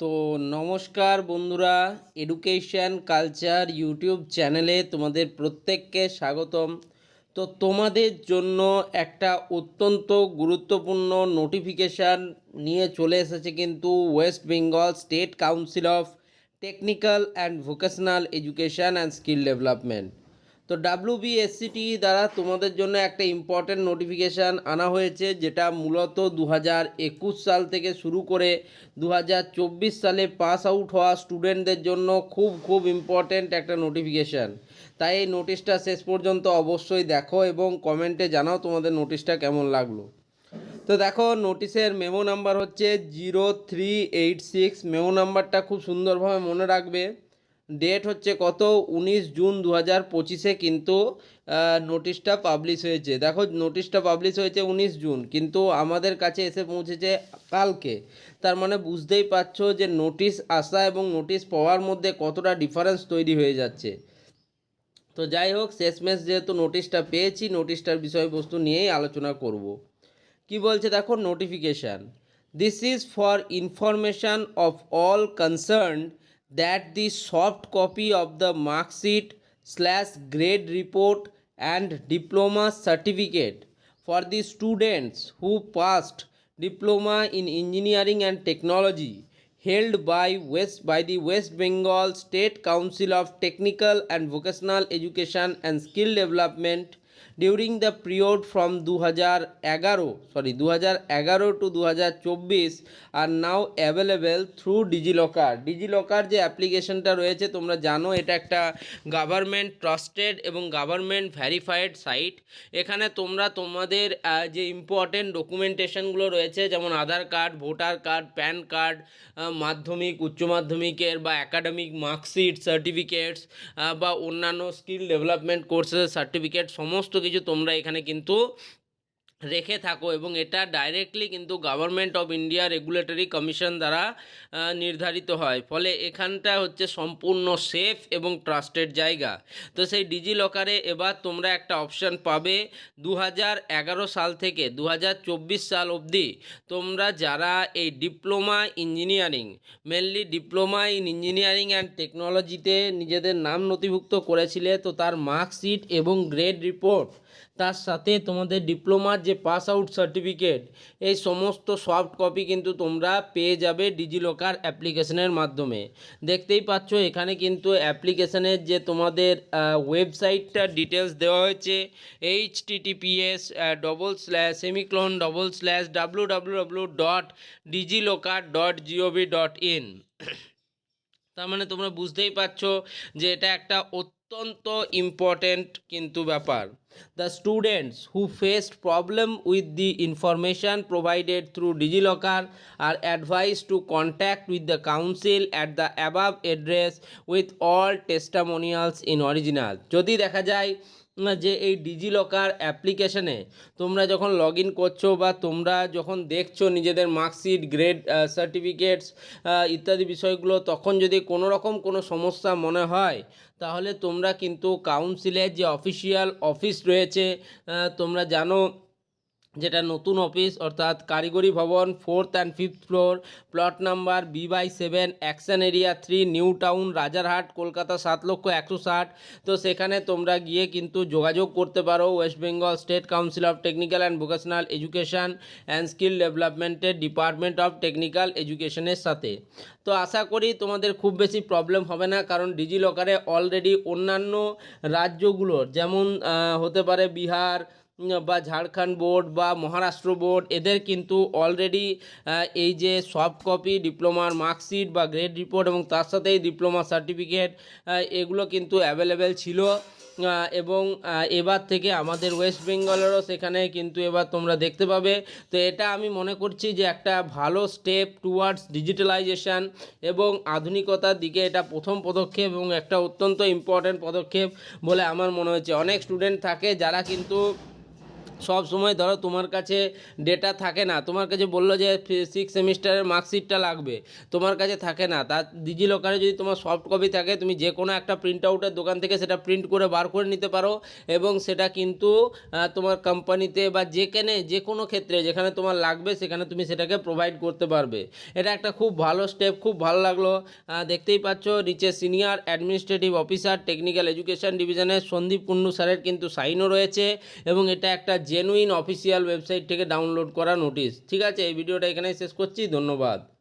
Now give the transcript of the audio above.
তো নমস্কার বন্ধুরা, এডুকেশন কালচার ইউটিউব চ্যানেলে তোমাদের প্রত্যেককে স্বাগতম। তো তোমাদের জন্য একটা অত্যন্ত গুরুত্বপূর্ণ নোটিফিকেশান নিয়ে চলে এসেছে কিন্তু West Bengal state council of technical and vocational education and skill development. তো WBSCT দ্বারা তোমাদের জন্য একটা ইম্পর্ট্যান্ট নোটিফিকেশান আনা হয়েছে, যেটা মূলত 2021 সাল থেকে শুরু করে 2024 সালে পাস আউট হওয়া স্টুডেন্টদের জন্য খুব ইম্পর্ট্যান্ট একটা নোটিফিকেশান। তাই এই নোটিশটা শেষ পর্যন্ত অবশ্যই দেখো এবং কমেন্টে জানাও তোমাদের নোটিশটা কেমন লাগলো। তো দেখো, নোটিশের মেমো নাম্বার হচ্ছে 0386। মেমো নাম্বারটা খুব সুন্দরভাবে মনে রাখবে। ডেট হচ্ছে কত, 19 জুন 2025 কিন্তু নোটিশটা পাবলিশ হয়েছে। দেখো, নোটিশটা পাবলিশ হয়েছে 19 জুন, কিন্তু আমাদের কাছে এসে পৌঁছেছে কালকে। তার মানে বুঝতেই পারছো যে নোটিশ আসা এবং নোটিশ পাওয়ার মধ্যে কতটা ডিফারেন্স তৈরি হয়ে যাচ্ছে। তো যাই হোক, শেষমেশ যেহেতু নোটিশটা পেয়েছি, নোটিশটার বিষয়বস্তু নিয়েই আলোচনা করব। কি বলছে দেখো, notification: this is for information of all concerned that the soft copy of the marksheet slash grade report and diploma certificate for the students who past diploma in engineering and technology held by the West Bengal State Council of Technical and Vocational Education and Skill Development during the period from 2011 to 2024 are now available through DigiLocker. DigiLocker যে অ্যাপ্লিকেশনটা রয়েছে, তোমরা জানো এটা একটা government trusted এবং government verified site. এখানে তোমরা তোমাদের যে ইম্পর্টেন্ট ডকুমেন্টেশনগুলো রয়েছে, যেমন Aadhaar card, voter card, PAN card, Madhyamik, উচ্চ মাধ্যমিকের বা একাডেমিক মার্কশিট, সার্টিফিকেটস বা অন্যান্য স্কিল ডেভেলপমেন্ট কোর্সের সার্টিফিকেট, সমস্ত কিছু তোমরা এখানে কিন্তু রেখে থাকো এবং এটা ডাইরেক্টলি কিন্তু government of India regulatory commission দ্বারা নির্ধারিত হয়। ফলে এখানটা হচ্ছে সম্পূর্ণ সেফ এবং ট্রাস্টেড জায়গা। তো সেই ডিজিলকারে এবার তোমরা একটা অপশান পাবে 2011 সাল থেকে 2024 সাল অবধি তোমরা যারা এই diploma engineering, mainly diploma in engineering and টেকনোলজিতে নিজেদের নাম নথিভুক্ত করেছিলে, তো তার মার্কশিট এবং গ্রেড রিপোর্ট, তার সাথে তোমাদের ডিপ্লোমার যে পাস আউট সার্টিফিকেট, এই সমস্ত সফট কপি কিন্তু তোমরা পেয়ে যাবে ডিজিলকার অ্যাপ্লিকেশনের মাধ্যমে। দেখতেই পাচ্ছ এখানে কিন্তু অ্যাপ্লিকেশনের যে তোমাদের ওয়েবসাইটটার ডিটেলস দেওয়া হয়েছে, https://www.digilokar.gov.in। তার মানে তোমরা বুঝতেই পারছো যে এটা একটা অত্যন্ত ইম্পর্ট্যান্ট কিন্তু ব্যাপার। The students who faced problem with the information provided through DigiLocker are advice to contact with the council at the above address with all testimonials in original. যদি দেখা যায় যে এই ডিজিলকার অ্যাপ্লিকেশনে তোমরা যখন লগ ইন করছো বা তোমরা যখন দেখছো নিজেদের মার্কশিট, গ্রেড সার্টিফিকেটস ইত্যাদি বিষয়গুলো, তখন যদি কোনো রকম কোনো সমস্যা মনে হয়, তাহলে তোমরা কিন্তু কাউন্সিলের যে অফিসিয়াল অফিস রয়েছে, তোমরা জানো যেটা নতুন অফিস, অর্থাৎ কারিগরি ভবন 4th and 5th floor, plot number B/7, action area 3, new town, Rajarhat, Kolkata 7,160। তো সেখানে তোমরা গিয়ে কিন্তু যোগাযোগ করতে পারো West Bengal state council of technical and vocational education and skill ডেভেলপমেন্টের ডিপার্টমেন্ট অফ টেকনিক্যাল এডুকেশনের সাথে। তো আশা করি তোমাদের খুব বেশি প্রবলেম হবে না, কারণ ডিজিলকারে অলরেডি অন্যান্য রাজ্যগুলোর, যেমন হতে পারে বিহার বা ঝাড়খণ্ড বোর্ড বা মহারাষ্ট্র বোর্ড, এদের কিন্তু অলরেডি এই যে সফট কপি ডিপ্লোমার মার্কশিট বা গ্রেড রিপোর্ট এবং তার সাথেই ডিপ্লোমা সার্টিফিকেট, এগুলো কিন্তু অ্যাভেলেবেল ছিল। এবং এবার থেকে আমাদের ওয়েস্ট বেঙ্গলেরও সেখানে কিন্তু এবার তোমরা দেখতে পাবে। তো এটা আমি মনে করছি যে একটা ভালো স্টেপ টুয়ার্ডস ডিজিটালাইজেশান এবং আধুনিকতার দিকে এটা প্রথম পদক্ষেপ এবং একটা অত্যন্ত ইম্পর্ট্যান্ট পদক্ষেপ বলে আমার মনে হচ্ছে। অনেক স্টুডেন্ট থাকে যারা কিন্তু সব সময় ধরো তোমার কাছে ডেটা থাকে না, তোমার কাছে বললো যে 6 সেমিস্টারের মার্কশিটটা লাগবে, তোমার কাছে থাকে না, তার ডিজিলকারে যদি তোমার সফট কপি থাকে তুমি যে কোনো একটা প্রিন্ট আউটের দোকান থেকে সেটা প্রিন্ট করে বার করে নিতে পারো এবং সেটা কিন্তু তোমার কোম্পানিতে বা যে কোনো ক্ষেত্রে যেখানে তোমার লাগবে সেখানে তুমি সেটাকে প্রোভাইড করতে পারবে। এটা একটা খুব ভালো স্টেপ, খুব ভালো লাগলো। দেখতেই পাচ্ছ নিচে senior administrative officer technical education ডিভিশনের সন্দীপ কুন্ডু স্যারের কিন্তু সাইনও রয়েছে এবং এটা একটা জেনুইন অফিসিয়াল ওয়েবসাইট থেকে ডাউনলোড করা নোটিশ। ঠিক আছে, এই ভিডিওটা এখানেই শেষ করছি, ধন্যবাদ।